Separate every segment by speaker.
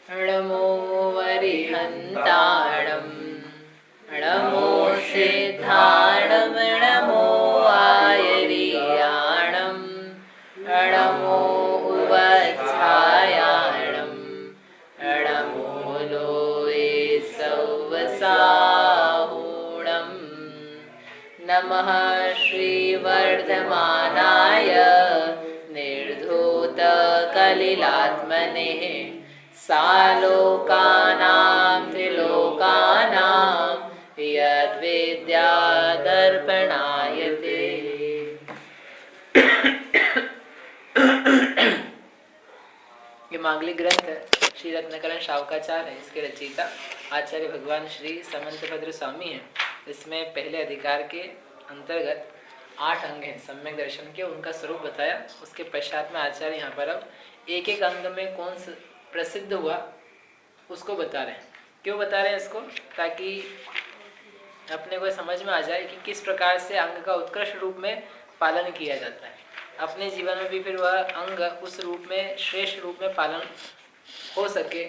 Speaker 1: नमो वरिहन्ताणं नमो सिद्धाणं नमो आयर्याणं नमो उवच्छायाणं नमो लोये सौवसाहुणं नमः श्रीवर्धमानाय निर्धूतकलिलात्मने सालोकानां त्रिलोकानां यद्विद्यादर्पणायते। ये मांगलिक ग्रंथ श्री रत्नकरण शावकाचार्य है। इसके रचयिता आचार्य भगवान श्री समंतभद्र स्वामी हैं। इसमें पहले अधिकार के अंतर्गत 8 अंग हैं सम्यक दर्शन के, उनका स्वरूप बताया। उसके पश्चात में आचार्य यहाँ पर अब एक एक अंग में कौन प्रसिद्ध हुआ उसको बता रहे हैं। क्यों बता रहे हैं इसको? ताकि अपने को समझ में आ जाए कि किस प्रकार से अंग का उत्कृष्ट रूप में पालन किया जाता है। अपने जीवन में भी फिर वह अंग उस रूप में, श्रेष्ठ रूप में पालन हो सके,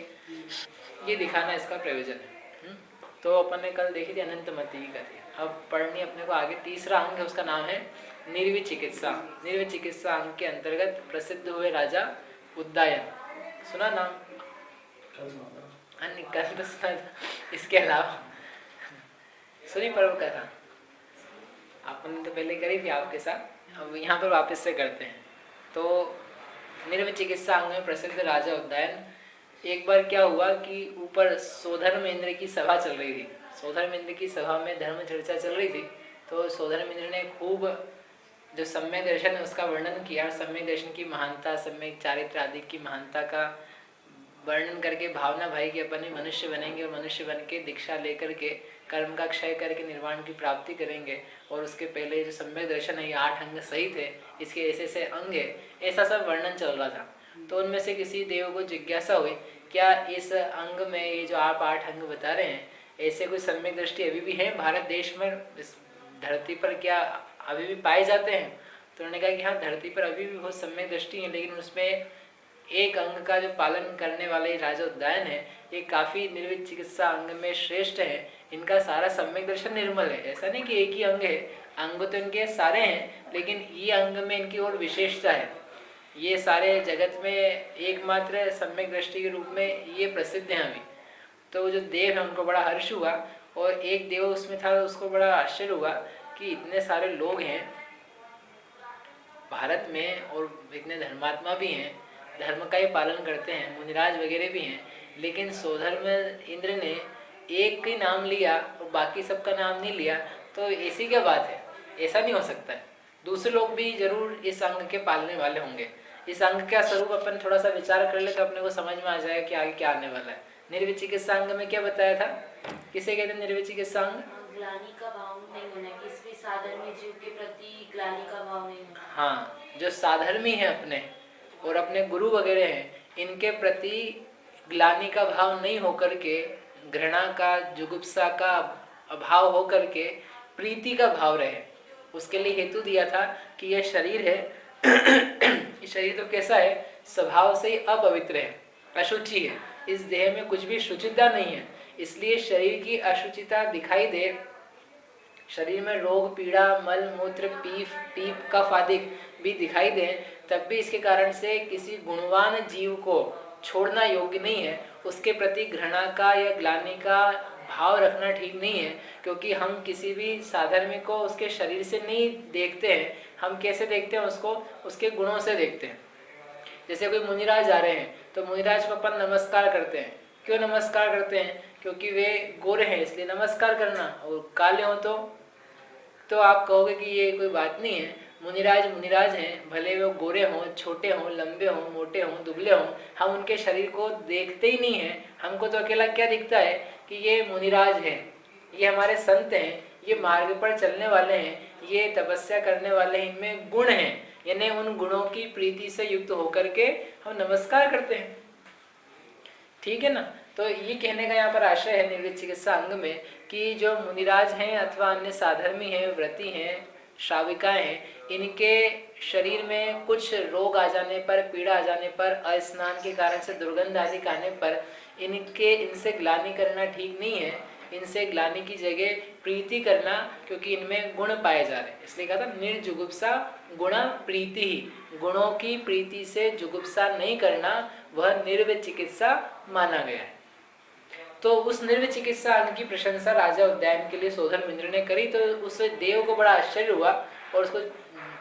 Speaker 1: ये दिखाना इसका प्रयोजन है। तो अपन ने कल देखी थी अनंतमति की कथा। अब पढ़नी अपने को आगे। तीसरा अंग है, उसका नाम है निर्विचिकित्सा। निर्विचिकित्सा अंग के अंतर्गत प्रसिद्ध हुए राजा उद्दायन। सुना नाम? कल तो सुना था। इसके अलावा सुनी पर्व कथा आपने तो पहले करी थी आपके साथ, अब यहाँ पर वापस से करते हैं। तो निर्विचिकित्सा अंग में प्रसिद्ध राजा उद्दायन। एक बार क्या हुआ कि ऊपर सोधर्मेंद्र की सभा चल रही थी। सोधर्मेंद्र की सभा में धर्म चर्चा चल रही थी। तो सोधर्मेंद्र ने खूब जो सम्यक दर्शन है उसका वर्णन किया। सम्यक दर्शन की महानता, सम्यक चारित्र आदि की महानता का वर्णन करके भावना भाई कि अपन मनुष्य बनेंगे और मनुष्य बन के दीक्षा लेकर के कर्म का क्षय करके निर्वाण की प्राप्ति करेंगे। और उसके पहले जो सम्यक दर्शन है, ये 8 अंग सहित है, इसके ऐसे ऐसे अंग है, ऐसा सब वर्णन चल रहा था। तो उनमें से किसी देव को जिज्ञासा हुई, क्या इस अंग में ये जो आप 8 अंग बता रहे हैं, ऐसे कोई सम्यक दृष्टि अभी भी है भारत देश में, इस धरती पर क्या अभी भी पाए जाते हैं? तो उन्होंने कहा कि हाँ, धरती पर अभी भी बहुत सम्यक दृष्टि है, लेकिन उसमें एक अंग का जो पालन करने वाले राजा उद्दायन है, ये काफी निर्विध चिकित्सा अंग में श्रेष्ठ है। इनका सारा सम्यक दर्शन निर्मल है। ऐसा नहीं कि एक ही अंग है, अंग तो इनके सारे हैं, लेकिन ये अंग में इनकी और विशेषता है। ये सारे जगत में एकमात्र सम्यक दृष्टि के रूप में ये प्रसिद्ध हैं अभी। तो जो देव है उनको बड़ा हर्ष हुआ, और एक देव उसमें था, उसको बड़ा आश्चर्य हुआ कि इतने सारे लोग हैं भारत में और इतने धर्मात्मा भी हैं, धर्म का ही पालन करते हैं, मुनिराज वगैरह भी हैं, लेकिन सोधर्म इंद्र ने एक ही नाम लिया और बाकी सबका नाम नहीं लिया। तो ऐसी क्या बात है? ऐसा नहीं हो सकता है। दूसरे लोग भी जरूर इस अंग के पालने वाले होंगे। इस अंग का स्वरूप अपन थोड़ा सा विचार कर ले तो अपने को समझ में आ जाएगा कि आगे क्या आने वाला है। निर्विचिकित्सा अंग में क्या बताया था? किसे कहते हैं निर्विचिकित्सा अंग?
Speaker 2: ग्लानि का भाव नहीं होना, किसी भी साधर्मी जीव के प्रति ग्लानि का भाव नहीं होना।
Speaker 1: हाँ, जो साधर्मी है अपने और अपने गुरु वगैरह हैं, इनके प्रति ग्लानि का भाव नहीं होकर के, घृणा का, जुगुप्सा का अभाव होकर के प्रीति का भाव रहे। उसके लिए हेतु दिया था कि यह शरीर है, ये शरीर तो कैसा है? स्वभाव से ही अपवित्र है, अशुचि है। इस देह में कुछ भी शुचिता नहीं है, इसलिए शरीर की अशुचिता दिखाई दे, शरीर में रोग, पीड़ा, मल, मूत्र, पीप, कफ आदि भी दिखाई दे, तब भी इसके कारण से किसी गुणवान जीव को छोड़ना योग्य नहीं है। उसके प्रति घृणा का या ग्लानि का भाव रखना ठीक नहीं है, क्योंकि हम किसी भी साधर्मी को उसके शरीर से नहीं देखते हैं। हम कैसे देखते हैं उसको? उसके गुणों से देखते हैं। जैसे कोई मुनिराज आ रहे हैं तो मुनिराज को अपन नमस्कार करते हैं। क्यों नमस्कार करते हैं? क्योंकि वे गोरे हैं इसलिए नमस्कार करना, और काले हो तो आप कहोगे कि ये कोई बात नहीं है, मुनिराज हैं, भले वो गोरे हों, छोटे हों, लंबे हों, मोटे हों, दुबले हों, हम उनके शरीर को देखते ही नहीं हैं। हमको तो अकेला क्या दिखता है कि ये मुनिराज हैं, ये हमारे संत हैं, ये मार्ग पर चलने वाले हैं, ये तपस्या करने वाले हैं, इनमें गुण हैं, यानी उन गुणों की प्रीति से युक्त होकर के हम नमस्कार करते हैं। ठीक है ना? तो ये कहने का यहाँ पर आशय है निर्विध चिकित्सा अंग में कि जो मुनिराज हैं अथवा अन्य साधर्मी हैं, व्रती हैं, श्राविकाएं हैं, इनके शरीर में कुछ रोग आ जाने पर, पीड़ा आ जाने पर, अस्नान के कारण से दुर्गंध आदि आने पर इनसे ग्लानि करना ठीक नहीं है। इनसे ग्लानि की जगह प्रीति करना, क्योंकि इनमें गुण पाए जा रहे हैं। इसलिए कहा था निर्जुगुप्सा गुण प्रीति ही, गुणों की प्रीति से जुगुप्सा नहीं करना, वह निर्विचिकित्सा माना गया है। तो उस निर्विचिकित्सा की प्रशंसा राजा उद्यान के लिए सौधर्म इंद्र ने करी। तो उस देव को बड़ा आश्चर्य हुआ और उसको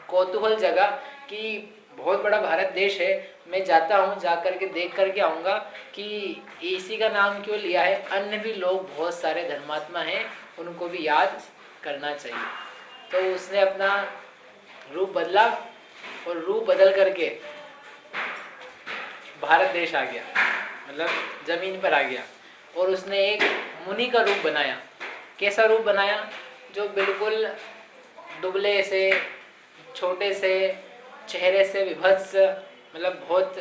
Speaker 1: कौतूहल जगा कि बहुत बड़ा भारत देश है, मैं जाता हूँ, जा करके देख करके आऊँगा कि इसी का नाम क्यों लिया है। अन्य भी लोग बहुत सारे धर्मात्मा हैं, उनको भी याद करना चाहिए। तो उसने अपना रूप बदला और रूप बदल करके भारत देश आ गया, मतलब जमीन पर आ गया। और उसने एक मुनि का रूप बनाया। कैसा रूप बनाया? जो बिल्कुल दुबले से, छोटे से, चेहरे से विभत्स, मतलब बहुत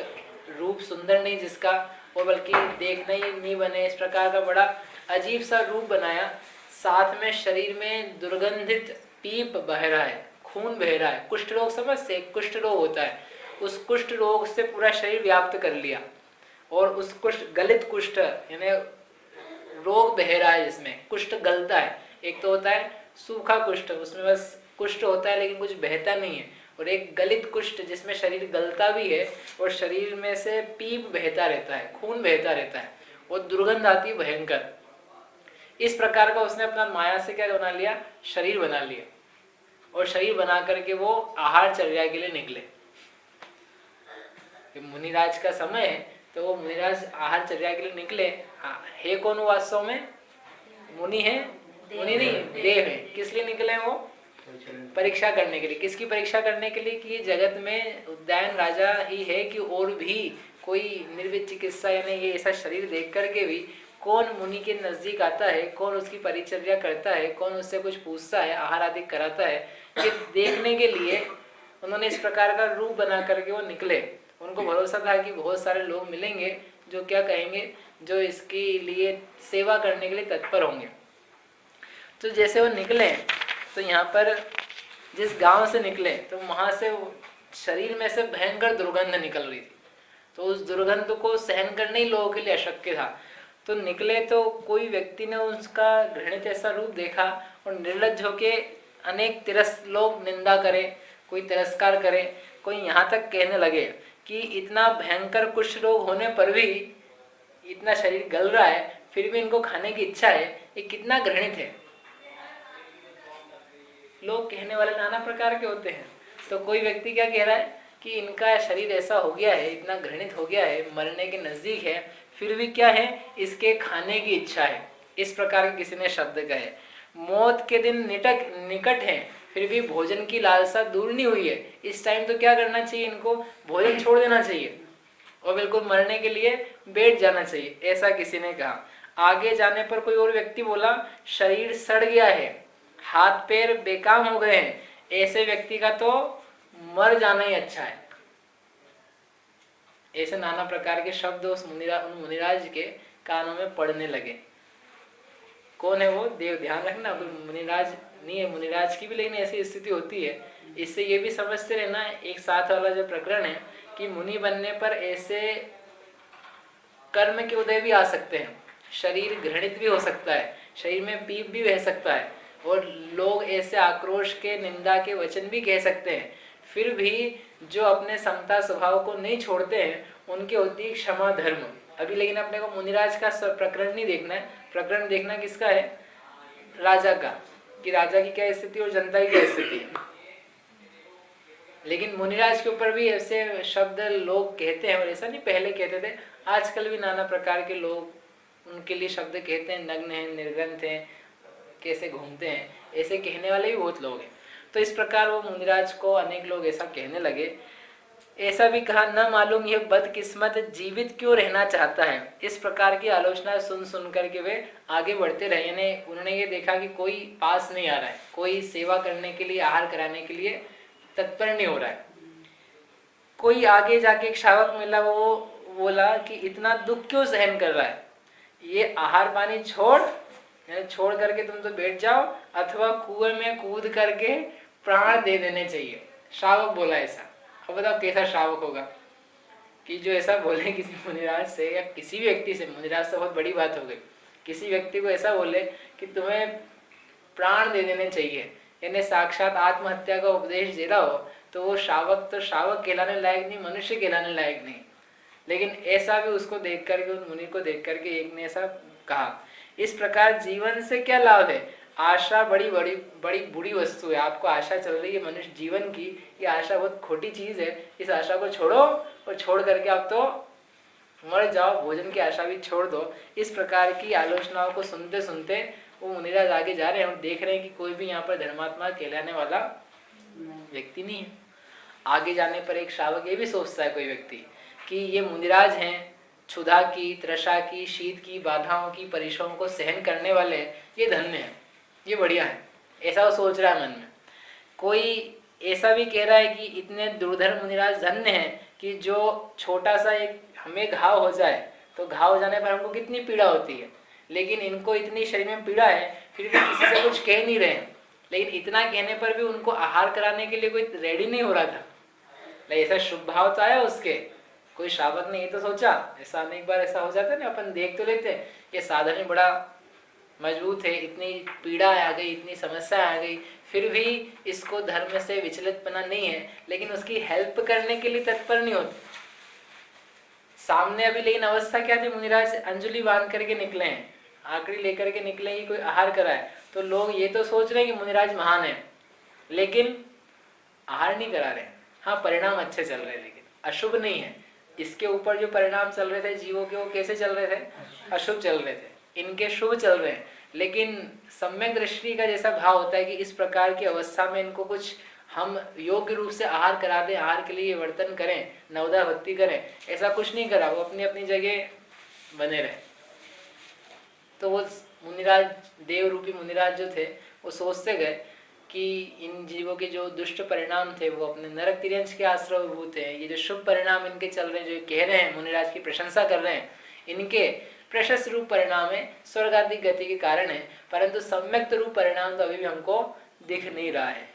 Speaker 1: रूप सुंदर नहीं जिसका, और बल्कि देखना ही नहीं बने, इस प्रकार का बड़ा अजीब सा रूप बनाया। साथ में शरीर में दुर्गंधित पीप बह रहा है, खून बह रहा है। कुष्ठ रोग समझते, कुष्ठ रोग होता है, उस कुष्ठ रोग से पूरा शरीर व्याप्त कर लिया। और उस कुष्ठ, गलित कुष्ठ यानी रोग बह रहा है जिसमें कुष्ठ गलता है। एक तो होता है सूखा कुष्ठ, उसमें बस कुष्ठ होता है लेकिन कुछ बहता नहीं है। और एक गलित कुष्ठ जिसमें शरीर गलता भी है और शरीर में से पीप बहता रहता है, खून बहता रहता है और दुर्गंध आती है भयंकर। इस प्रकार का उसने अपना माया से क्या बना लिया? शरीर बना लिया। और शरीर बना करके वो आहार चर्या के लिए निकले। मुनिराज का समय है तो वो मुनिराज आहार चर्या के लिए निकले। है कौन वो वास्तव में? मुनि है? मुनि नहीं, देव है। किस लिए निकले वो? परीक्षा करने के लिए। किसकी परीक्षा करने के लिए? कि जगत में उद्यान राजा ही है कि और भी कोई निर्वित चिकित्सा यानी ये ऐसा शरीर देख करके भी कौन मुनि के नजदीक आता है, कौन उसकी परिचर्या करता है, कौन उससे कुछ पूछता है, आहार आदि कराता है, ये देखने के लिए उन्होंने इस प्रकार का रूप बना करके वो निकले। उनको भरोसा था कि बहुत सारे लोग मिलेंगे जो क्या कहेंगे, जो इसके लिए सेवा करने के लिए तत्पर होंगे। तो जैसे वो निकले तो यहाँ पर जिस गांव से निकले तो वहां से शरीर में से भयंकर दुर्गंध निकल रही थी। तो उस दुर्गंध को सहन करने ही लोगों के लिए अशक्य था। तो निकले तो कोई व्यक्ति ने उसका घृणित ऐसा रूप देखा और निर्लज्ज होके अनेक लोग निंदा करे, कोई तिरस्कार करे, कोई यहाँ तक कहने लगे कि इतना भयंकर कुष्ठ रोग होने पर भी इतना शरीर गल रहा है, फिर भी इनको खाने की इच्छा है, ये कितना घृणित है। लोग कहने वाले नाना प्रकार के होते हैं। तो कोई व्यक्ति क्या कह रहा है कि इनका शरीर ऐसा हो गया है, इतना घृणित हो गया है, मरने के नजदीक है, फिर भी क्या है, इसके खाने की इच्छा है। इस प्रकार के किसी ने शब्द कहे। मौत के दिन निकट है, फिर भी भोजन की लालसा दूर नहीं हुई है। इस टाइम तो क्या करना चाहिए, इनको भोजन छोड़ देना चाहिए और बिल्कुल मरने के लिए बैठ जाना चाहिए, ऐसा किसी ने कहा। आगे जाने पर कोई और व्यक्ति बोला, शरीर सड़ गया है, हाथ पैर बेकाम हो गए हैं, ऐसे व्यक्ति का तो मर जाना ही अच्छा है। ऐसे नाना प्रकार के शब्द उस मुनिराज के कानों में पड़ने लगे। कौन है वो? देव। ध्यान रखना, मुनिराज नहीं है, मुनिराज की भी लेकिन ऐसी स्थिति होती है। इससे ये भी समझते रहना, एक साथ वाला जो प्रकरण है कि मुनि बनने पर ऐसे कर्म के उदय भी आ सकते हैं। शरीर घृणित भी हो सकता है, शरीर में पीप भी बह सकता है और लोग ऐसे आक्रोश के, निंदा के वचन भी कह सकते हैं। फिर भी जो अपने समता स्वभाव को नहीं छोड़ते हैं उनकी होती है क्षमा धर्म। अभी लेकिन अपने को मुनिराज का प्रकरण नहीं देखना है, प्रकरण देखना किसका है? राजा का, कि राजा की क्या स्थिति और जनता की क्या स्थिति है। लेकिन मुनिराज के ऊपर भी ऐसे शब्द लोग कहते हैं, और ऐसा नहीं पहले कहते थे, आजकल भी नाना प्रकार के लोग उनके लिए शब्द कहते हैं, नग्न हैं, निर्ग्रंथ हैं, कैसे घूमते हैं, ऐसे कहने वाले भी बहुत लोग हैं। तो इस प्रकार वो मुनिराज को अनेक लोग ऐसा कहने लगे। ऐसा भी कहा, न मालूम यह बदकिस्मत जीवित क्यों रहना चाहता है। इस प्रकार की आलोचना सुन सुन करके वे आगे बढ़ते रहे। यानी उन्होंने ये देखा कि कोई पास नहीं आ रहा है, कोई सेवा करने के लिए, आहार कराने के लिए तत्पर नहीं हो रहा है। कोई आगे जाके एक शावक मिला, वो बोला कि इतना दुख क्यों सहन कर रहा है, ये आहार पानी छोड़ करके तुम तो बैठ जाओ, अथवा कुएं में कूद करके प्राण दे देने चाहिए। श्रावक बोला ऐसा। अब बताओ कैसा श्रावक होगा कि जो ऐसा बोले किसी मुनिराज से या किसी भी व्यक्ति से, मुनिराज तो बहुत बड़ी बात हो गई, किसी व्यक्ति को ऐसा बोले कि तुम्हें प्राण दे देने चाहिए, यानी साक्षात आत्महत्या का उपदेश दे रहा हो, तो वो श्रावक तो श्रावक कहलाने लायक नहीं, मनुष्य कहलाने लायक नहीं। लेकिन ऐसा भी उसको देख करके, उस मुनि को देख करके एक ने ऐसा कहा। इस प्रकार जीवन से क्या लाभ है? आशा बड़ी बड़ी बड़ी बुरी वस्तु है। आपको आशा चल रही है मनुष्य जीवन की, ये आशा बहुत खोटी चीज है। इस आशा को छोड़ो और छोड़ करके आप तो मर जाओ, भोजन की आशा भी छोड़ दो। इस प्रकार की आलोचनाओं को सुनते सुनते वो मुनिराज आगे जा रहे हैं और देख रहे हैं कि कोई भी यहाँ पर धर्मात्मा कहलाने वाला व्यक्ति नहीं है। आगे जाने पर एक श्रावक ये भी सोचता है कोई व्यक्ति कि ये मुनिराज हैं, क्षुधा की, तृषा की, शीत की, बाधाओं की, परीक्षाओं को सहन करने वाले, ये धन्य है, ये बढ़िया है, ऐसा वो सोच रहा है मन में। कोई ऐसा भी कह रहा है कि इतने दुर्धर मुनिराज धन्य हैं कि जो छोटा सा एक हमें घाव हो जाए तो घाव हो जाने पर हमको कितनी पीड़ा होती है, लेकिन इनको इतनी शरीर में पीड़ा है फिर भी किसी से कुछ कह नहीं रहे हैं। लेकिन इतना कहने पर भी उनको आहार कराने के लिए कोई रेडी नहीं हो रहा था। ऐसा शुभ भाव तो आया उसके, कोई श्रावक ने ये तो सोचा, ऐसा अनेक बार ऐसा हो जाता है ना, अपन देख तो लेते हैं ये साधन ही बड़ा मजबूत है, इतनी पीड़ा आ गई, इतनी समस्या आ गई, फिर भी इसको धर्म से विचलित बना नहीं है, लेकिन उसकी हेल्प करने के लिए तत्पर नहीं होते सामने अभी। लेकिन अवस्था क्या थी, मुनिराज अंजलि बांध करके निकले हैं, आखिरी लेकर के निकले कि कोई आहार कराए, तो लोग ये तो सोच रहे हैं कि मुनिराज महान है, लेकिन आहार नहीं करा रहे। हाँ, परिणाम अच्छे चल रहे हैं, लेकिन अशुभ नहीं है। इसके ऊपर जो परिणाम चल रहे थे जीवों के, वो कैसे चल रहे थे? अशुभ चल रहे थे। इनके शुभ चल रहे हैं, लेकिन सम्यक दृष्टि का जैसा भाव होता है कि इस प्रकार की अवस्था में इनको कुछ हम योग्य रूप से आहार करा दें, आहार के लिए वर्तन करें, नवदा भक्ति करें, ऐसा कुछ नहीं करा, वो अपनी अपनी जगह बने रहे। तो वो मुनिराज, देव रूपी मुनिराज जो थे, वो सोचते गए कि इन जीवों के जो दुष्ट परिणाम थे वो अपने नरक तिर्यंश के आश्रयभूत हैं, ये जो शुभ परिणाम इनके चल रहे हैं, जो कह रहे हैं, मुनिराज की प्रशंसा कर रहे हैं, इनके प्रशस्त रूप परिणाम है, स्वर्ग आदि गति के कारण है, परंतु सम्यक रूप परिणाम तो अभी भी हमको दिख नहीं रहा है।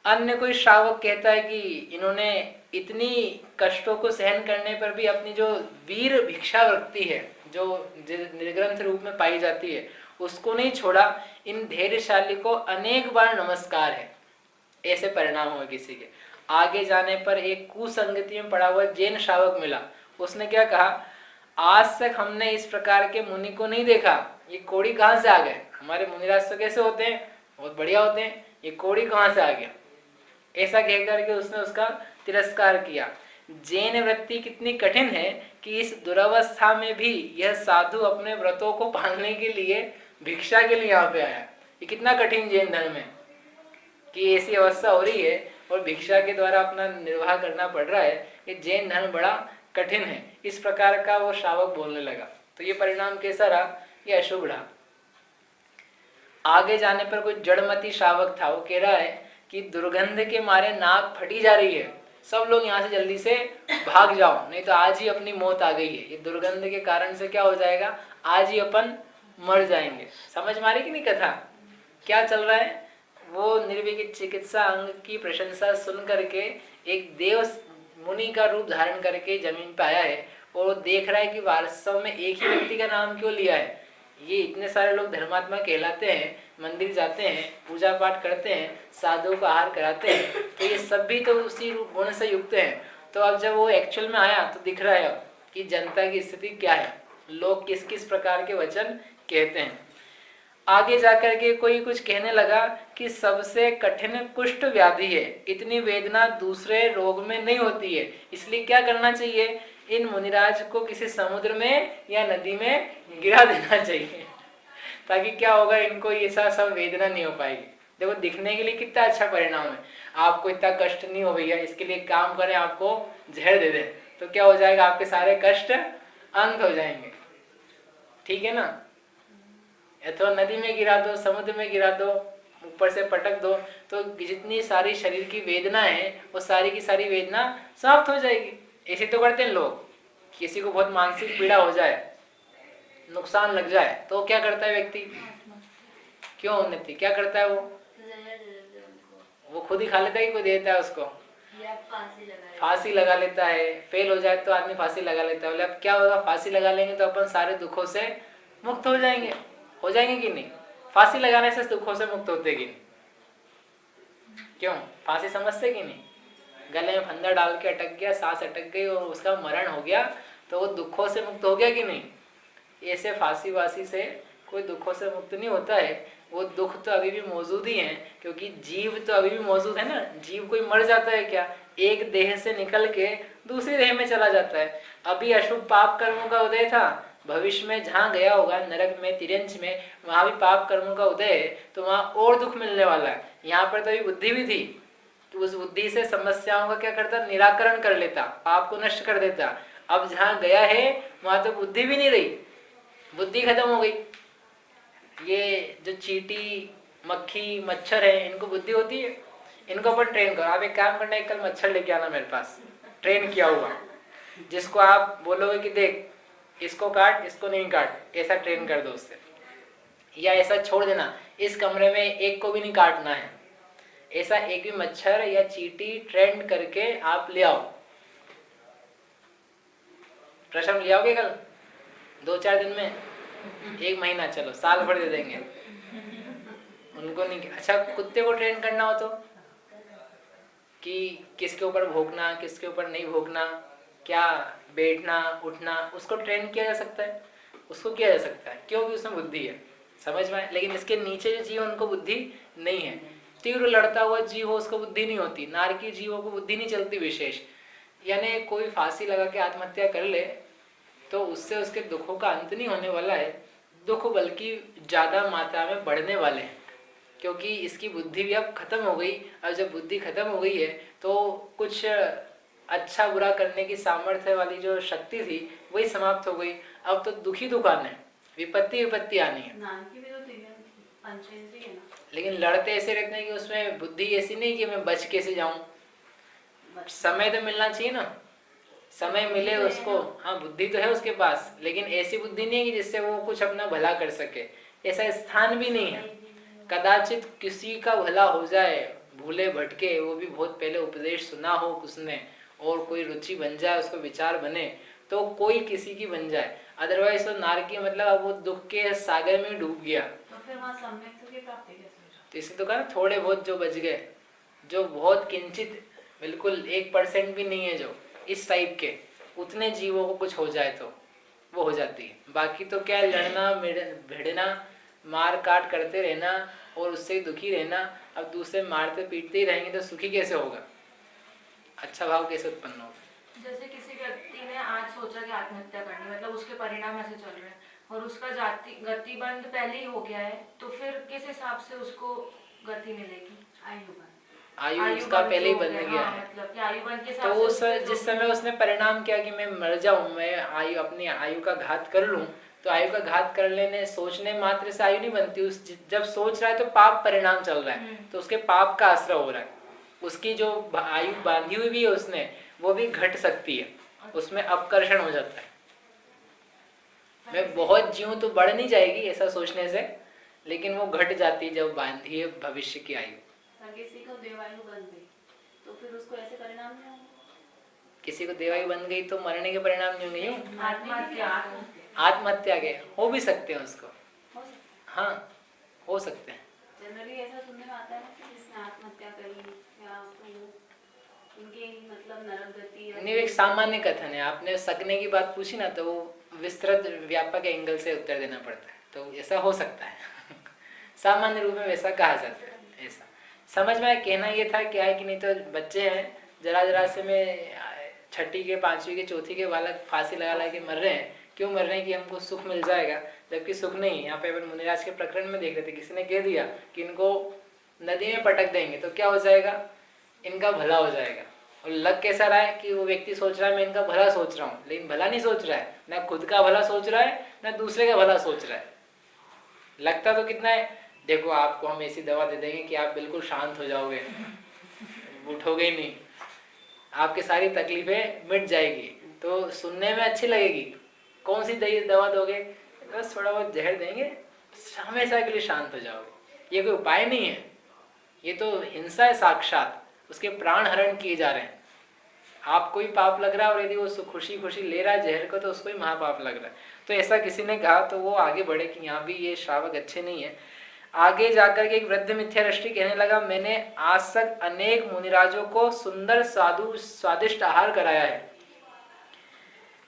Speaker 1: अन्य कोई श्रावक कहता है कि इन्होंने इतनी कष्टों को सहन करने पर भी अपनी जो वीर भिक्षा वृत्ति है, जो निर्ग्रंथ रूप में पाई जाती है, उसको नहीं छोड़ा। इन धैर्यशाली को अनेक बार नमस्कार है। ऐसे परिणाम हुए किसी के। आगे जाने पर एक कुसंगति में पड़ा हुआ जैन श्रावक मिला, उसने क्या कहा, आज तक हमने इस प्रकार के मुनि को नहीं देखा, ये कोड़ी कहाँ से आ गए? हमारे मुनिराज तो कैसे होते हैं, बहुत बढ़िया होते हैं, ये कोड़ी कहाँ से आ गया? ऐसा कहकर के उसने उसका तिरस्कार किया। जैन वृत्ति कितनी कठिन है कि इस दुरावस्था में भी यह साधु अपने व्रतों को पालने के लिए भिक्षा के लिए यहाँ पे आया। ये कितना कठिन जैन धर्म है कि ऐसी अवस्था हो रही है और भिक्षा के द्वारा अपना निर्वाह करना पड़ रहा है। ये जैन धर्म बड़ा कठिन है। इस प्रकार का वो श्रावक बोलने लगा। तो ये परिणाम कैसा रहा? ये अशुभ रहा। आगे जाने पर कोई जड़मती श्रावक था, वो कह रहा है कि दुर्गंध के मारे नाक फटी जा रही है, सब लोग यहाँ से जल्दी से भाग जाओ, नहीं तो आज ही अपनी मौत आ गई है। ये दुर्गंध के कारण से क्या हो जाएगा, आज ही अपन मर जाएंगे। समझ मारी कि नहीं कथा? क्या चल रहा है? वो निर्विघ्न चिकित्सा अंग की प्रशंसा सुन करके एक देव मुनि का रूप धारण करके जमीन पे आया है और वो देख रहा है कि वास्तव में एक ही व्यक्ति का नाम क्यों लिया है। ये इतने सारे लोग धर्मात्मा कहलाते हैं, मंदिर जाते हैं, पूजा पाठ करते हैं, साधुओं को आहार कराते हैं, तो ये सब भी तो उसी गुण से युक्त हैं। तो अब जब वो एक्चुअल में आया तो दिख रहा है अब कि जनता की स्थिति क्या है, लोग किस किस प्रकार के वचन कहते हैं। आगे जाकर के कोई कुछ कहने लगा कि सबसे कठिन कुष्ठ व्याधि है, इतनी वेदना दूसरे रोग में नहीं होती है, इसलिए क्या करना चाहिए, इन मुनिराज को किसी समुद्र में या नदी में गिरा देना चाहिए, ताकि क्या होगा, इनको ये सब वेदना नहीं हो पाएगी। देखो दिखने के लिए कितना अच्छा परिणाम है, आपको इतना कष्ट नहीं हो भैया, इसके लिए काम करें, आपको जहर दे दें तो क्या हो जाएगा, आपके सारे कष्ट अंत हो जाएंगे। ठीक है ना? अथवा नदी में गिरा दो, समुद्र में गिरा दो, ऊपर से पटक दो, तो जितनी सारी शरीर की वेदना है वो सारी की सारी वेदना समाप्त हो जाएगी। ऐसे तो करते हैं लोग, किसी को बहुत मानसिक पीड़ा हो जाए, नुकसान लग जाए, तो क्या करता है व्यक्ति, क्यों उन्नति क्या करता है वो खुद ही खा लेता है कि कोई देता है उसको?
Speaker 2: या फांसी लगा लेते
Speaker 1: फांसी लगा लेता है, फेल हो जाए तो आदमी फांसी लगा लेता है। बोले अब क्या होगा, फांसी लगा लेंगे तो अपन सारे दुखों से मुक्त हो जाएंगे कि नहीं? फांसी लगाने से दुखों से मुक्त होते कि नहीं? क्यों? फांसी समझते कि नहीं? गले में फंदा डाल के अटक गया, सांस अटक गई और उसका मरण हो गया, तो वो दुखों से मुक्त हो गया कि नहीं? ऐसे फांसी वासी से कोई दुखों से मुक्त नहीं होता है। वो दुख तो अभी भी मौजूद ही है, क्योंकि जीव तो अभी भी मौजूद है ना। जीव कोई मर जाता है क्या? एक देह से निकल के दूसरी देह में चला जाता है। अभी अशुभ पाप कर्मों का उदय था, भविष्य में जहाँ गया होगा नरक में, तिरंज में, वहां भी पाप कर्मों का उदय है, तो वहां और दुख मिलने वाला है। यहाँ पर तो अभी बुद्धि भी थी, तो उस बुद्धि से समस्याओं का क्या करता? निराकरण कर लेता, पाप को नष्ट कर देता। अब जहाँ गया है वहां तो बुद्धि भी नहीं रही, बुद्धि खत्म हो गई। ये जो चींटी, मक्खी, मच्छर है, इनको बुद्धि होती है? इनको अपन ट्रेन करो। आप एक काम करना, एक कल मच्छर लेके आना मेरे पास, ट्रेन किया हुआ, जिसको आप बोलोगे कि देख इसको काट, इसको नहीं काट, ऐसा ट्रेन कर दो उससे, या ऐसा छोड़ देना, इस कमरे में एक को भी नहीं काटना है, ऐसा एक भी मच्छर या चींटी ट्रेंड करके आप ले आओ। प्रश्न ले आओगे कल? 2-4 दिन में? 1 महीना, चलो साल भर दे देंगे उनको नहीं। अच्छा, कुत्ते को ट्रेन करना हो तो कि किसके ऊपर भौंकना, किसके ऊपर नहीं भौंकना, क्या बैठना उठना, उसको ट्रेन किया जा सकता है, उसको किया जा सकता है, क्योंकि उसमें बुद्धि है। समझ में? लेकिन इसके नीचे जो जीव उनको बुद्धि नहीं है। तीव्र लड़ता हुआ जीव हो उसको बुद्धि नहीं होती, नारकीय जीवों को बुद्धि नहीं चलती विशेष। यानी कोई फांसी लगा के आत्महत्या कर ले तो उससे उसके दुखों का अंत नहीं होने वाला है, दुख बल्कि ज्यादा मात्रा में बढ़ने वाले हैं, क्योंकि इसकी बुद्धि भी अब खत्म हो गई। और जब बुद्धि खत्म हो गई है तो कुछ अच्छा बुरा करने की सामर्थ्य वाली जो शक्ति थी वही समाप्त हो गई। अब तो दुखी दुकान है, विपत्ति आनी है। लेकिन लड़ते ऐसे रहते हैं कि उसमें बुद्धि ऐसी नहीं कि मैं बच कैसे जाऊं। समय तो मिलना चाहिए ना, समय मिले उसको। हाँ, बुद्धि तो है उसके पास, लेकिन ऐसी बुद्धि नहीं है कि जिससे वो कुछ अपना भला कर सके, ऐसा स्थान भी नहीं है। कदाचित किसी का भला हो जाए, भूले भटके, वो भी बहुत पहले उपदेश सुना हो उसने, और कोई रुचि बन जाए, उसको विचार बने, तो कोई किसी की बन जाए। अदरवाइज तो नारकी मतलब अब वो दुख के सागर में डूब गया।
Speaker 2: तो फिर वहाँ सम्यक की प्राप्ति कैसे हो?
Speaker 1: तो इसे तो कहा थोड़े बहुत जो बच गए, जो बहुत किंचित, बिल्कुल 1% भी नहीं है, जो इस टाइप के, उतने जीवों को कुछ हो जाए तो वो हो जाती है। बाकी तो क्या, लड़ना भिड़ना, मार काट करते रहना और उससे दुखी रहना। अब दूसरे मारते पीटते ही रहेंगे तो सुखी कैसे होगा, अच्छा भाव कैसे उत्पन्न होगा?
Speaker 2: जैसे किसी व्यक्ति ने आज सोचा कि आत्महत्या करनी, मतलब उसके परिणाम ऐसे चल रहे हैं और उसका गतिबंध पहले ही हो गया है, तो फिर किस हिसाब से उसको गति मिलेगी?
Speaker 1: आयु उसका पहले ही बन गया है।
Speaker 2: मतलब कि आयुबंध के
Speaker 1: तो उस जिस समय उसने परिणाम किया कि मैं मर जाऊं, मैं अपनी आयु का घात कर लूं, तो आयु का घात कर लेने, सोचने मात्र से आयु नहीं बनती। उस जब सोच रहा है तो पाप परिणाम चल रहा है, तो उसके पाप का आश्रय हो रहा है। उसकी जो आयु बांधी हुई भी है उसने, वो भी घट सकती है, उसमें अपकर्षण हो जाता है। मैं बहुत जीऊं तो बढ़ नहीं जाएगी ऐसा सोचने से, लेकिन वो घट जाती है जब बांधी है भविष्य की आयु।
Speaker 2: किसी को देवायु बन गई तो फिर उसको ऐसे परिणाम नहीं होंगे?
Speaker 1: किसी को देवायु बन गई तो मरने के परिणाम नहीं होंगे। आत्महत्या के हो भी सकते हैं उसको, हाँ हो सकते हैं।
Speaker 2: जनरली ऐसा सुनने में आता है कि जिसने आत्महत्या करी या उनके मतलब नरक गति,
Speaker 1: नहीं, एक सामान्य कथन है। आपने सकने की बात पूछी ना, तो वो विस्तृत व्यापक एंगल से उत्तर देना पड़ता है, तो ऐसा हो सकता है सामान्य रूप में वैसा कहा जाता है। ऐसा समझ में कहना ये था क्या है कि नहीं, तो बच्चे हैं जरा से में 6ठी के 5वीं के 4थी के बालक फांसी लगा के मर रहे हैं। क्यों मर रहे हैं? कि हमको सुख मिल जाएगा, जबकि सुख नहीं। यहाँ पे अपन मुनिराज के प्रकरण में देख रहे थे, किसी ने कह दिया कि इनको नदी में पटक देंगे तो क्या हो जाएगा, इनका भला हो जाएगा। और लग कैसा रहा है कि वो व्यक्ति सोच रहा है मैं इनका भला सोच रहा हूँ, लेकिन भला नहीं सोच रहा है, ना खुद का भला सोच रहा है ना दूसरे का भला सोच रहा है। लगता तो कितना है, देखो आपको हम ऐसी दवा दे देंगे कि आप बिल्कुल शांत हो जाओगे, उठोगे ही नहीं, आपकी सारी तकलीफें मिट जाएगी। तो सुनने में अच्छी लगेगी, कौन सी दवा दोगे? बस थोड़ा बहुत जहर देंगे, हमेशा के लिए शांत हो जाओगे। ये कोई उपाय नहीं है, ये तो हिंसा है साक्षात। उसके प्राण हरण किए जा रहे हैं। आपको ही पाप लग रहा है और यदि वो खुशी खुशी ले रहा है जहर को तो उसको ही महापाप लग रहा है। तो ऐसा किसी ने कहा तो वो आगे बढ़े कि यहाँ भी ये श्रावक अच्छे नहीं है। आगे जाकर के एक वृद्ध मिथ्यादृष्टि कहने लगा, मैंने आज तक अनेक मुनिराजों को सुंदर साधु स्वादिष्ट आहार कराया है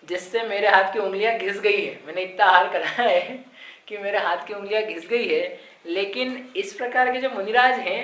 Speaker 1: जिससे मेरे हाथ की उंगलियां घिस गई है। मैंने इतना आहार कराया है कि मेरे हाथ की उंगलियां घिस गई है। लेकिन इस प्रकार के जो मुनिराज हैं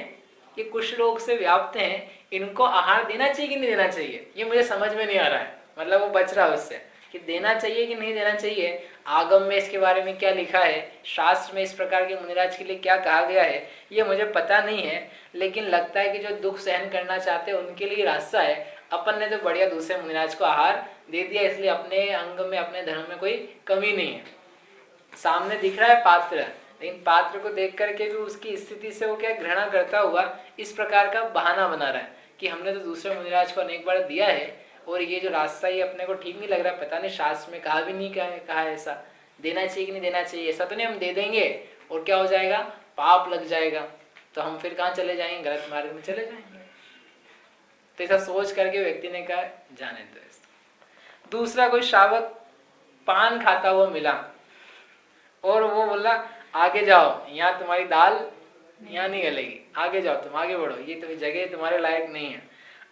Speaker 1: ये कुष्ठ रोग से व्याप्त हैं, इनको आहार देना चाहिए कि नहीं देना चाहिए ये मुझे समझ में नहीं आ रहा है। मतलब वो बच रहा है उससे कि देना चाहिए कि नहीं देना चाहिए। आगम में इसके बारे में क्या लिखा है, शास्त्र में इस प्रकार के मुनिराज के लिए क्या कहा गया है, ये मुझे पता नहीं है। लेकिन लगता है कि जो दुख सहन करना चाहते हैं उनके लिए रास्ता है। अपन ने तो बढ़िया दूसरे मुनिराज को आहार दे दिया, इसलिए अपने अंग में अपने धर्म में कोई कमी नहीं है। सामने दिख रहा है पात्र, लेकिन पात्र को देख करके भी उसकी स्थिति से वो क्या घृणा करता हुआ इस प्रकार का बहाना बना रहा है कि हमने तो दूसरे मुनिराज को अनेक बार दिया है और ये जो रास्ता ये अपने को ठीक नहीं लग रहा, पता नहीं शास्त्र में कहा भी नहीं कहा है ऐसा देना चाहिए कि नहीं देना चाहिए। ऐसा तो नहीं हम दे देंगे और क्या हो जाएगा, पाप लग जाएगा, तो हम फिर कहाँ चले जाएंगे, गलत मार्ग में चले जाएंगे। तो ऐसा सोच करके व्यक्ति ने कहा जाने दो। दूसरा कोई श्रावक पान खाता हुआ मिला और वो बोला आगे जाओ, यहाँ तुम्हारी दाल यहाँ नहीं गलेगी, आगे जाओ, तुम आगे बढ़ो, ये तुम्हें जगह तुम्हारे लायक नहीं है।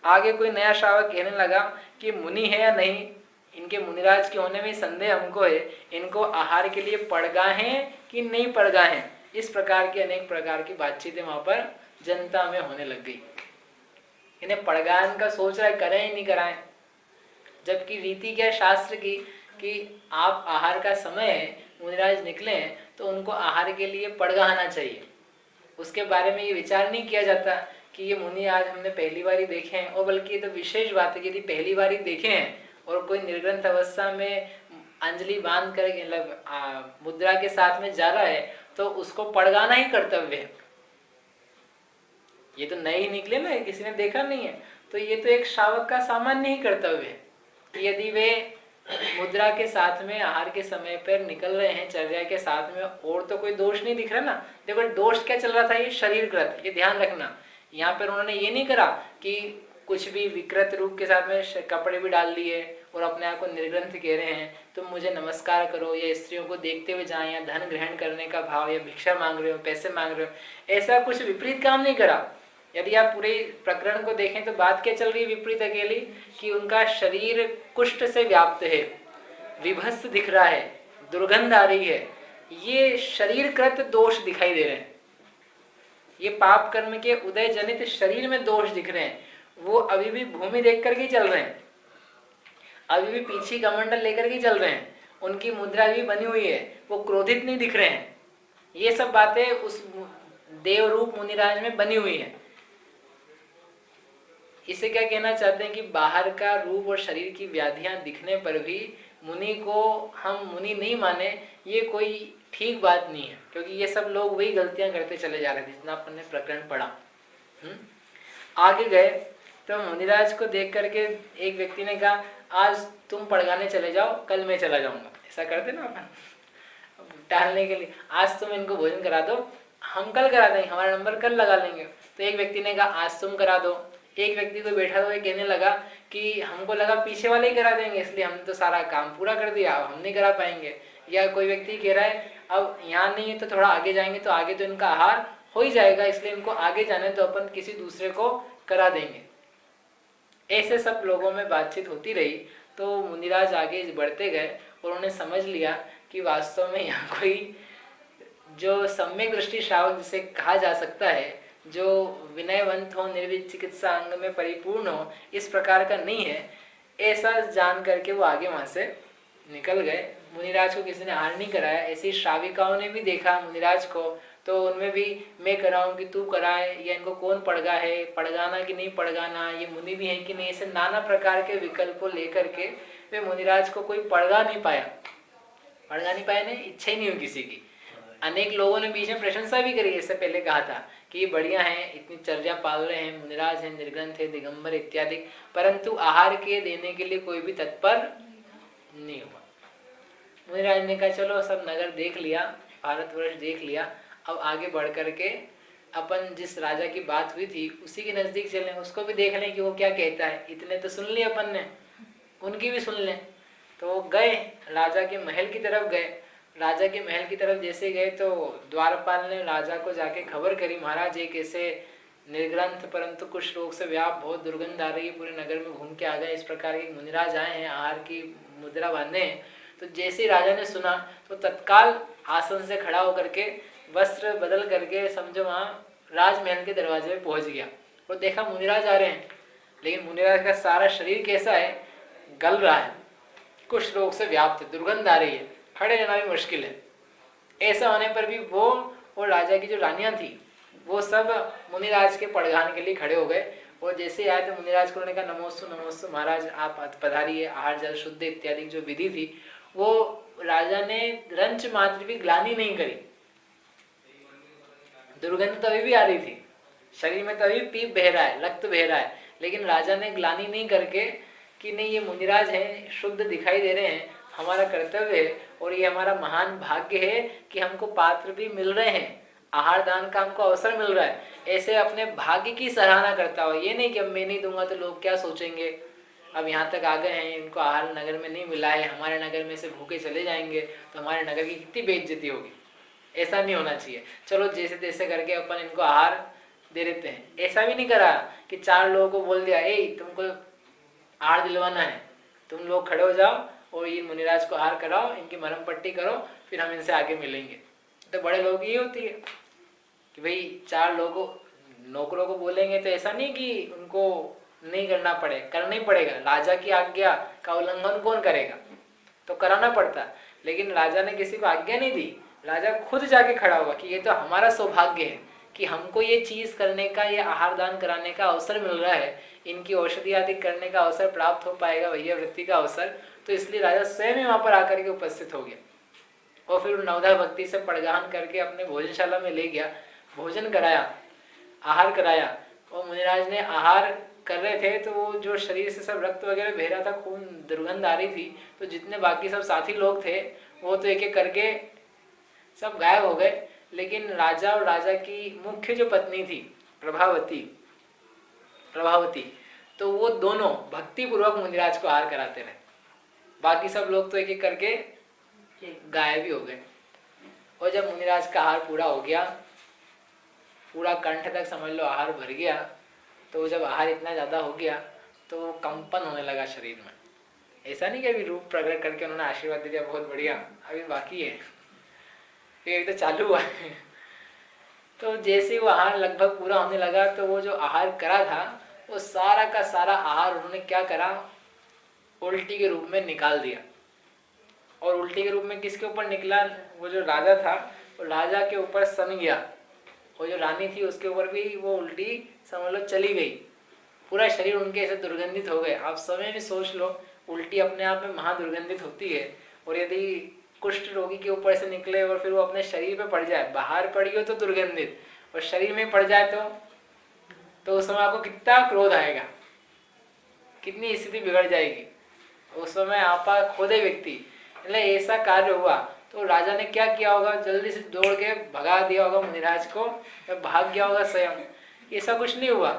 Speaker 1: आगे कोई नया श्रावक कहने लगा कि मुनि है या नहीं, इनके मुनिराज के होने में संदेह हमको है, इनको आहार के लिए पड़गा है कि नहीं पड़गा है। इस प्रकार की अनेक प्रकार की बातचीतें वहां पर जनता में होने लग गई। इन्हें पड़गान का सोच रहा है करें ही नहीं कराएं, जबकि रीति क्या शास्त्र की कि आप आहार का समय है, मुनिराज निकले हैं तो उनको आहार के लिए पड़गाना चाहिए। उसके बारे में ये विचार नहीं किया जाता कि ये मुनि आज हमने पहली बार ही देखे हैं, और बल्कि ये तो विशेष बात है कि यदि पहली बार ही देखे हैं और कोई निर्ग्रंथ अवस्था में अंजलि बांध कर मुद्रा के साथ में जा रहा है तो उसको पड़गाना ही कर्तव्य है। ये तो नए ही निकले ना, किसी ने देखा नहीं है, तो ये तो एक श्रावक का सामान्य ही कर्तव्य है कि यदि वे मुद्रा के साथ में आहार के समय पर निकल रहे हैं चर्या के साथ में और तो कोई दोष नहीं दिख रहा ना। देखो दोष क्या चल रहा था, ये शरीरकृत, ये ध्यान रखना। यहाँ पर उन्होंने ये नहीं करा कि कुछ भी विकृत रूप के साथ में कपड़े भी डाल लिए और अपने आप को निर्ग्रंथ कह रहे हैं, तुम मुझे नमस्कार करो, या स्त्रियों को देखते हुए जाएं, या धन ग्रहण करने का भाव, या भिक्षा मांग रहे हो, पैसे मांग रहे हो, ऐसा कुछ विपरीत काम नहीं करा। यदि आप पूरे प्रकरण को देखें तो बात क्या चल रही है विपरीत अकेली, कि उनका शरीर कुष्ठ से व्याप्त है, विभत्स दिख रहा है, दुर्गंध आ रही है, ये शरीरकृत दोष दिखाई दे रहे हैं। ये पाप कर्म के उदय जनित शरीर में दोष दिख रहे हैं। वो अभी भी भूमि देख करके चल रहे हैं, अभी भी पीछे कमंडल लेकर के चल रहे हैं, उनकी मुद्रा भी बनी हुई है, वो क्रोधित नहीं दिख रहे हैं। ये सब बातें उस देव रूप मुनिराज में बनी हुई है। इसे क्या कहना चाहते हैं कि बाहर का रूप और शरीर की व्याधियां दिखने पर भी मुनि को हम मुनि नहीं माने, ये कोई ठीक बात नहीं है, क्योंकि ये सब लोग वही गलतियां करते चले जा रहे थे जितना अपन ने प्रकरण पढ़ा। आगे गए तो मुनिराज को देख करके एक व्यक्ति ने कहा आज तुम पड़गाने चले जाओ, कल मैं चला जाऊंगा। ऐसा करते ना अपन टालने के लिए, आज तुम इनको भोजन करा दो, हम कल करा देंगे, हमारा नंबर कल लगा लेंगे। तो एक व्यक्ति ने कहा आज तुम करा दो। एक व्यक्ति को बैठा हुआ कहने लगा कि हमको लगा पीछे वाले ही करा देंगे, इसलिए हमने तो सारा काम पूरा कर दिया, अब हम नहीं करा पाएंगे। या कोई व्यक्ति कह रहा है अब यहाँ नहीं है तो थोड़ा आगे जाएंगे तो आगे तो इनका आहार हो ही जाएगा, इसलिए इनको आगे जाने तो अपन किसी दूसरे को करा देंगे। ऐसे सब लोगों में बातचीत होती रही। तो मुनिराज आगे बढ़ते गए और उन्होंने समझ लिया कि वास्तव में यहाँ कोई जो सम्यक दृष्टि श्रावक जिसे कहा जा सकता है, जो विनयवंत हो, निर्विध चिकित्सा अंग में परिपूर्ण हो, इस प्रकार का नहीं है। ऐसा जान करके वो आगे वहां से निकल गए। मुनिराज को किसी ने आहार नहीं कराया। ऐसी श्राविकाओं ने भी देखा मुनिराज को, तो उनमें भी मैं कराऊं कि तू कराए, या इनको कौन पड़गा है, पड़गाना कि नहीं पड़गाना, ये मुनि भी है कि नहीं, ऐसे नाना प्रकार के विकल्प को लेकर के वे मुनिराज को कोई पड़गा नहीं पाया। पड़गा नहीं पाया नहीं, इच्छा ही नहीं हुई किसी की। अनेक लोगों ने बीच में प्रशंसा भी करी, इससे पहले कहा था कि ये बढ़िया है, इतनी चर्या पाल रहे हैं, मुनिराज है, निर्ग्रंथ है, दिगंबर इत्यादि, परंतु आहार के देने के लिए कोई भी तत्पर नहीं हुआ। मुनिराज ने कहा चलो सब नगर देख लिया, भारतवर्ष देख लिया, अब आगे बढ़ करके अपन जिस राजा की बात हुई थी उसी के नजदीक चलें, उसको भी देख लें कि वो क्या कहता है। इतने तो सुन लिए अपन ने, उनकी भी सुन लें। तो वो गए, राजा के महल की तरफ गए। राजा के महल की तरफ जैसे गए तो द्वारपाल ने राजा को जाके खबर करी, महाराज एक ऐसे निर्ग्रंथ परंतु कुछ रोग से व्याप बहुत दुर्गंध आ रही है, पूरे नगर में घूम के आ गए, इस प्रकार के मुनिराज आए हैं, आहार की मुद्रा बांधे हैं। तो जैसे ही राजा ने सुना तो तत्काल आसन से खड़ा होकर के वस्त्र बदल करके समझो वहां राजमहल के दरवाजे में पहुंच गया और देखा मुनिराज आ रहे हैं। लेकिन मुनिराज का सारा शरीर कैसा है, गल रहा है, कुछ रोग से व्याप्त, दुर्गंध आ रही है, खड़े रहना भी मुश्किल है। ऐसा होने पर भी वो और राजा की जो रानियां थी वो सब मुनिराज के पड़गान के लिए खड़े हो गए। और जैसे आए तो मुनिराज को उन्होंने कहा नमोस्तु नमोस्तु महाराज, आप पधारिए, आहार जल शुद्ध इत्यादि जो विधि थी वो राजा ने रंच मात्र भी ग्लानि नहीं करी। दुर्गंध तो अभी भी आ रही थी, शरीर में तो अभी पीप बह रहा है, रक्त बह रहा है, लेकिन राजा ने ग्लानि नहीं करके कि नहीं ये मुनिराज हैं, शुद्ध दिखाई दे रहे हैं, हमारा कर्तव्य है और ये हमारा महान भाग्य है कि हमको पात्र भी मिल रहे हैं, आहार दान का हमको अवसर मिल रहा है, ऐसे अपने भाग्य की सराहना करता हो। ये नहीं कि अब मैं नहीं दूंगा तो लोग क्या सोचेंगे, अब यहाँ तक आ गए हैं, इनको आहार नगर में नहीं मिला है, हमारे नगर में से भूखे चले जाएंगे तो हमारे नगर की कितनी बेइज्जती होगी। ऐसा नहीं होना चाहिए, चलो जैसे तैसे करके अपन इनको आहार दे देते हैं। ऐसा भी नहीं करा कि 4 लोगों को बोल दिया ए तुमको आहार दिलवाना है, तुम लोग खड़े हो जाओ और ये मुनिराज को आहार कराओ, इनकी मरहम पट्टी करो, फिर हम इनसे आगे मिलेंगे। तो बड़े लोग ये होती है कि भाई 4 लोगों नौकरों को बोलेंगे तो ऐसा नहीं कि उनको नहीं करना पड़े, करना ही पड़ेगा। राजा की आज्ञा का उल्लंघन कौन करेगा, तो कराना पड़ता। लेकिन राजा ने किसी को आज्ञा नहीं दी, राजा खुद जाके खड़ा हुआ कि ये तो हमारा सौभाग्य है कि हमको ये चीज करने का, ये आहार दान कराने का अवसर मिल रहा है, इनकी औषधि आदि करने का अवसर प्राप्त हो पाएगा, भैया वृत्ति का अवसर। तो इसलिए राजा स्वयं ही वहां पर आकर के उपस्थित हो गया और फिर नवधा भक्ति से पड़गान करके अपने भोजनशाला में ले गया, भोजन कराया, आहार कराया। और मुनिराज ने आहार कर रहे थे तो वो जो शरीर से सब रक्त वगैरह बह रहा था, खून दुर्गंध आ रही थी, तो जितने बाकी सब साथी लोग थे वो तो एक एक करके सब गायब हो गए। लेकिन राजा और राजा की मुख्य जो पत्नी थी प्रभावती, तो वो दोनों भक्ति पूर्वक मुनिराज को आहार कराते रहे। बाकी सब लोग तो एक एक करके गायब ही हो गए। और जब मुनिराज का आहार पूरा हो गया, पूरा कंठ तक समझ लो आहार भर गया, तो जब आहार इतना ज्यादा हो गया तो कंपन होने लगा शरीर में। ऐसा नहीं कि अभी रूप प्रकट करके उन्होंने आशीर्वाद दे दिया बहुत बढ़िया, अभी बाकी है, फिर तो चालू हुआ तो जैसे वो आहार लगभग पूरा होने लगा तो वो जो आहार करा था वो सारा का सारा आहार उन्होंने क्या करा, उल्टी के रूप में निकाल दिया। और उल्टी के रूप में किसके ऊपर निकला, वो जो राजा था वो राजा के ऊपर सन गया, और जो रानी थी उसके ऊपर भी वो उल्टी समझ लो चली गई, पूरा शरीर उनके ऐसे दुर्गंधित हो गए। आप समय में सोच लो, उल्टी अपने आप में महादुर्गंधित होती है, और यदि कुष्ठ रोगी के ऊपर से निकले और फिर वो अपने शरीर पे पड़ जाए, बाहर पड़ी हो तो दुर्गंधित और शरीर में पड़ जाए तो उस समय आपको कितना क्रोध आएगा, कितनी स्थिति बिगड़ जाएगी, उस समय आपा खोदे व्यक्ति। मतलब ऐसा कार्य हुआ तो राजा ने क्या किया होगा, जल्दी से दौड़ के भगा दिया होगा मुनिराज को, भाग गया होगा स्वयं। ऐसा कुछ नहीं हुआ,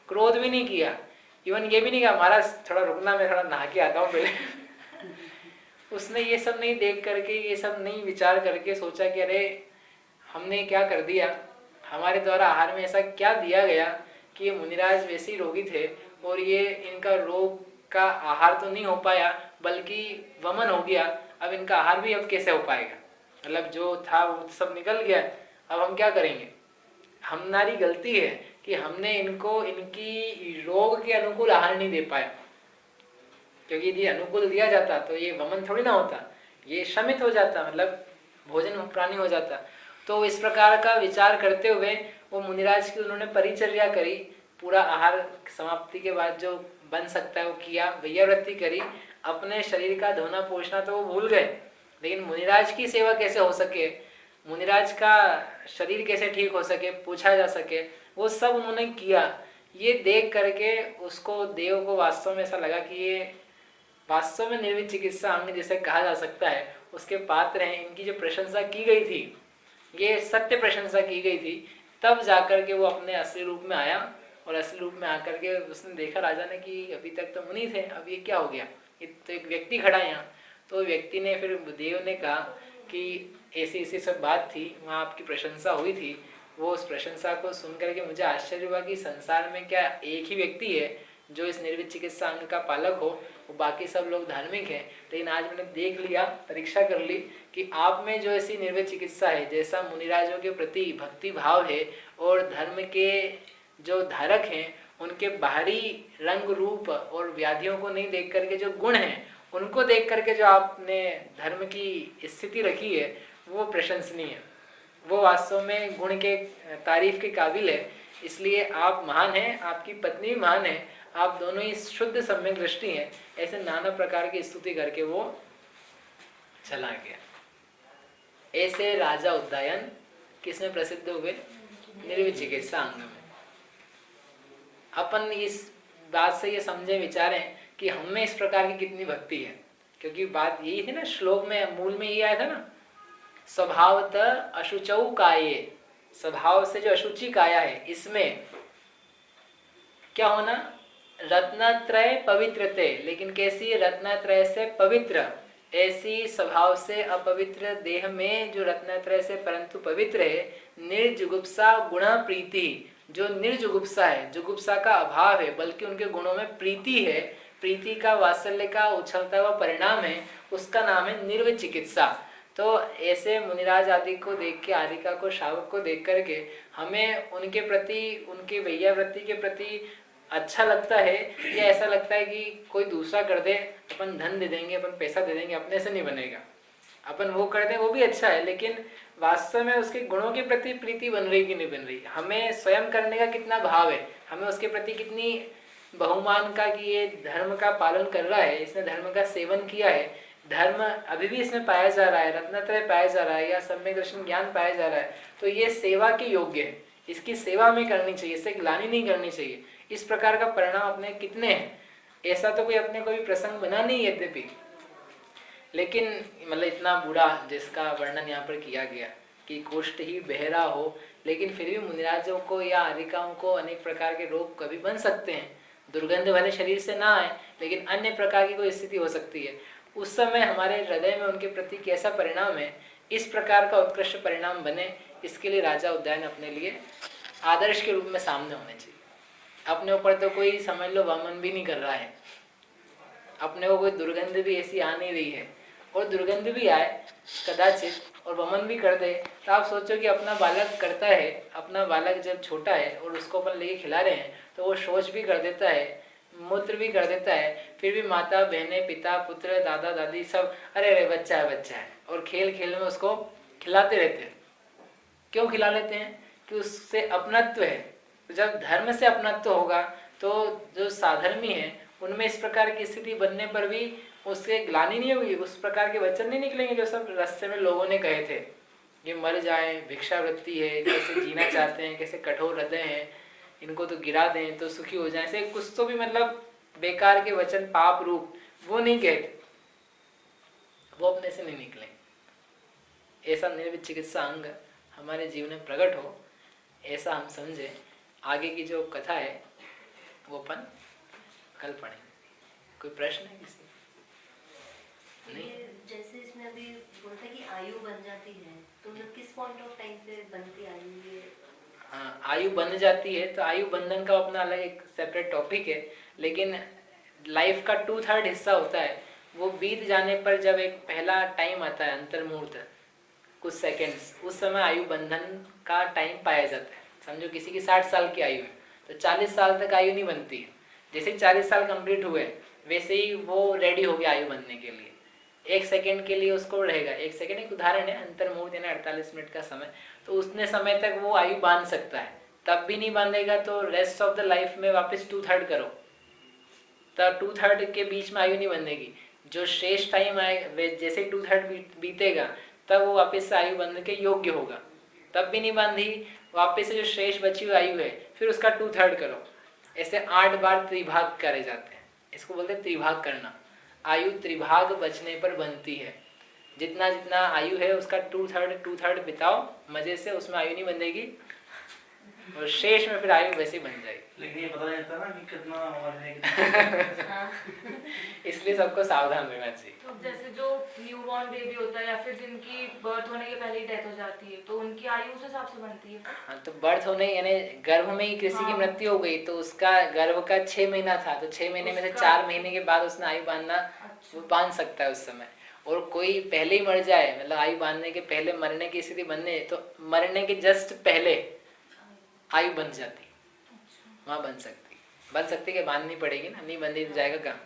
Speaker 1: क्रोध भी नहीं किया, इवन ये भी नहीं कहा महाराज थोड़ा रुकना, मैं थोड़ा नहा के आता हूँ पहले उसने ये सब नहीं देख करके, ये सब नहीं विचार करके सोचा कि अरे हमने क्या कर दिया, हमारे द्वारा आहार में ऐसा क्या दिया गया कि ये मुनिराज वैसे ही रोगी थे और ये इनका रोग का आहार तो नहीं हो पाया बल्कि वमन हो गया, अब इनका आहार भी अब कैसे हो पाएगा, मतलब जो था वो सब निकल गया, अब हम क्या करेंगे। हमारी गलती है कि हमने इनको इनकी रोग के अनुकूल आहार नहीं दे पाया, क्योंकि यदि अनुकूल दिया जाता तो ये वमन थोड़ी ना होता, ये शमित हो जाता, मतलब भोजन प्राणी हो जाता। तो इस प्रकार का विचार करते हुए वो मुनिराज की उन्होंने परिचर्या करी, पूरा आहार समाप्ति के बाद जो बन सकता है वो किया, वैयावृत्ति करी, अपने शरीर का धोना पोछना तो वो भूल गए, लेकिन मुनिराज की सेवा कैसे हो सके, मुनिराज का शरीर कैसे ठीक हो सके, पूछा जा सके, वो सब उन्होंने किया। ये देख करके उसको देव को वास्तव में ऐसा लगा कि ये वास्तव में निर्वित चिकित्सा अंग जिसे कहा जा सकता है उसके पात्र हैं। इनकी जो प्रशंसा की गई थी, ये सत्य प्रशंसा की गई थी, तब जाकर के वो अपने असली रूप में आया, और असली रूप में आकर के उसने देखा राजा ने कि अभी तक तो मुनि थे, अब ये क्या हो गया, ये तो एक व्यक्ति खड़ा है यहाँ। तो व्यक्ति ने, फिर देव ने कहा कि ऐसी ऐसी सब बात थी, वहाँ आपकी प्रशंसा हुई थी। वो उस प्रशंसा को सुन करके मुझे आश्चर्य हुआ कि संसार में क्या एक ही व्यक्ति है जो इस निर्वित चिकित्सा अंग का पालक हो, वो बाकी सब लोग धार्मिक हैं। लेकिन आज मैंने देख लिया, परीक्षा कर ली कि आप में जो ऐसी निर्वित चिकित्सा है, जैसा मुनिराजों के प्रति भक्ति भाव है, और धर्म के जो धारक हैं उनके बाहरी रंग रूप और व्याधियों को नहीं देख करके जो गुण हैं उनको देख करके जो आपने धर्म की स्थिति रखी है वो प्रशंसनीय है, वो वास्तव में गुण के तारीफ के काबिल है। इसलिए आप महान हैं, आपकी पत्नी भी महान है, आप दोनों ही शुद्ध सम्यक दृष्टि हैं। ऐसे नाना प्रकार की स्तुति करके वो चला गया। ऐसे राजा उदयन किसमें प्रसिद्ध हुए? निर्वित चिकित्सा अंग में। अपन इस बात से ये समझे विचारें कि हमें इस प्रकार की कितनी भक्ति है, क्योंकि बात यही थी ना, श्लोक में मूल में ये आया था ना, स्वभावतः अशुचौ काये, स्वभाव से जो अशुचि काया है इसमें क्या होना? रत्नत्रय पवित्रते। लेकिन कैसी? रत्नत्रय से पवित्र। ऐसी स्वभाव से अपवित्र देह में जो रत्नत्रय से परंतु पवित्र है, निर्जुगुप्सा गुण प्रीति, जो निर्जुगुप्सा है, जुगुप्सा का अभाव है, बल्कि उनके गुणों में प्रीति है, प्रीति का वात्सल्य का उछलता हुआ परिणाम है, उसका नाम है निर्वित चिकित्सा। तो ऐसे मुनिराज आदि को देख के, आरिका को, शावक को देख करके हमें उनके प्रति, उनके वैयावृत्ति के प्रति अच्छा लगता है, या ऐसा लगता है कि कोई दूसरा कर दे, अपन धन दे देंगे, अपन पैसा दे देंगे, अपने से नहीं बनेगा, अपन वो कर दें वो भी अच्छा है, लेकिन वास्तव में उसके गुणों के प्रति प्रीति बन रही कि नहीं बन रही, हमें स्वयं करने का कितना भाव है, हमें उसके प्रति कितनी बहुमान का कि ये धर्म का पालन कर रहा है, इसने धर्म का सेवन किया है, धर्म अभी भी इसमें पाया जा रहा है, रत्नत्रय पाया जा रहा है, या सम्यक दर्शन ज्ञान पाया जा रहा है, तो ये सेवा के योग्य है, इसकी सेवा में करनी चाहिए, इससे ग्लानि नहीं करनी चाहिए। इस प्रकार का परिणाम अपने कितने हैं? ऐसा तो कोई अपने को भी प्रसंग बना नहीं यद्यपि, लेकिन मतलब इतना बुरा जिसका वर्णन यहाँ पर किया गया कि कोष्ठ ही बहरा हो, लेकिन फिर भी मुनिराजों को या आरिकाओं को अनेक प्रकार के रोग कभी बन सकते हैं, दुर्गंध वाले शरीर से ना आए, लेकिन अन्य प्रकार की कोई स्थिति हो सकती है। उस समय हमारे हृदय में उनके प्रति कैसा परिणाम है, इस प्रकार का उत्कृष्ट परिणाम बने, इसके लिए राजा उदयन अपने लिए आदर्श के रूप में सामने होने चाहिए। अपने ऊपर तो कोई समझ लो वमन भी नहीं कर रहा है, अपने को कोई दुर्गंध भी ऐसी आ नहीं रही है, और दुर्गंध भी आए कदाचित और वमन भी कर दे, तो आप सोचो कि अपना बालक करता है, अपना बालक जब छोटा है और उसको अपन लेके खिला रहे हैं तो वो शौच भी कर देता है, मूत्र भी कर देता है, फिर भी माता बहनें, पिता, पुत्र, दादा दादी सब अरे अरे बच्चा है, और खेल खेल में उसको खिलाते रहते हैं। क्यों खिला लेते हैं? कि उससे अपनत्व है। जब धर्म से अपनत्व होगा तो जो साधर्मी है उनमें इस प्रकार की स्थिति बनने पर भी उससे ग्लानि नहीं होगी, उस प्रकार के वचन नहीं निकलेंगे जो सब रास्ते में लोगों ने कहे थे, ये मर जाए, भिक्षावृत्ति है, कैसे जीना चाहते हैं, कैसे कठोर हृदय हैं, इनको तो गिरा दें तो सुखी हो जाए, ऐसे कुछ तो भी मतलब बेकार के वचन, पाप रूप, वो नहीं कहते, वो अपने से नहीं निकलेंगे। ऐसा निर्वित चिकित्सा अंग हमारे जीवन में प्रकट हो, ऐसा हम समझे। आगे की जो कथा है वो अपन कल पढ़ेंगे। कोई प्रश्न है किसी? नहीं?
Speaker 3: जैसे इसमें अभी बोलते हैं कि आयु बन जाती है, तो मतलब किस पॉइंट ऑफ टाइम पे बनती आयु ये?
Speaker 1: हाँ, आयु बन जाती है तो आयु बंधन का अपना अलग एक सेपरेट टॉपिक है, लेकिन लाइफ का 2/3 हिस्सा होता है, वो बीत जाने पर जब एक पहला टाइम आता है अंतर्मुहूर्त, कुछ सेकंड्स, उस समय आयु बंधन का टाइम पाया जाता है। समझो किसी की 60 साल की आयु है तो 40 साल तक आयु नहीं बनती है, जैसे 40 साल कंप्लीट हुए वैसे ही वो रेडी हो गया आयु बनने के लिए। 1 सेकंड के लिए उसको रहेगा, 1 सेकंड एक उदाहरण है, अंतर्मुहूर्त यानी 48 मिनट का समय, तो उतने समय तक वो आयु बांध सकता है। तब भी नहीं बांधेगा तो रेस्ट ऑफ द लाइफ में वापस 2/3 करो, तब 2/3 के बीच में आयु नहीं बंधेगी। जो शेष टाइम आए जैसे 2/3 बीतेगा तब वो वापस से आयु बंधने के योग्य होगा। तब भी नहीं बांधी, वापस से जो शेष बची हुई आयु है फिर उसका 2/3 करो। ऐसे 8 बार त्रिभाग करे जाते हैं, इसको बोलते हैं त्रिभाग करना। आयु त्रिभाग बचने पर बनती है, जितना जितना आयु है उसका 2/3 बिताओ मजे से, उसमें आयु नहीं बंधेगी। और शेष में फिर आयु वैसी बन जाएगी।
Speaker 4: लेकिन ये पता नहीं चलता ना कि कितना उम्र है कितना
Speaker 3: हाँ।
Speaker 1: इसलिए सबको सावधान रहना चाहिए।
Speaker 2: तो जैसे जो न्यूबॉर्न बेबी होता है या फिर जिनकी बर्थ होने के पहले ही डेथ हो जाती है तो उनकी आयु उस हिसाब से बनती है।
Speaker 1: हाँ, तो बर्थ होने यानी गर्भ में ही किसी की
Speaker 2: हाँ।
Speaker 1: मृत्यु हो गई तो उसका गर्भ का 6 महीना था तो 6 महीने में से
Speaker 2: उसका-
Speaker 1: 4 महीने के बाद उसने आयु बांधना
Speaker 2: अच्छा।
Speaker 1: वो बांध सकता है उस समय। और कोई पहले ही मर जाए मतलब आयु बांधने के पहले मरने की स्थिति बनने तो मरने के जस्ट पहले आयु बन जाती वहाँ बन सकती कि बांधनी पड़ेगी ना, नहीं बंधी तो जाएगा कहाँ,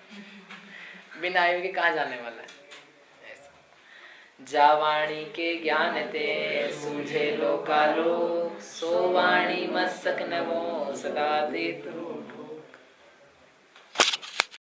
Speaker 1: बिना आयु के कहाँ जाने वाला है। ऐसा जावाणी के ज्ञान ते सूझे लोकालो सो वाणी मस्तक नमो सदा दे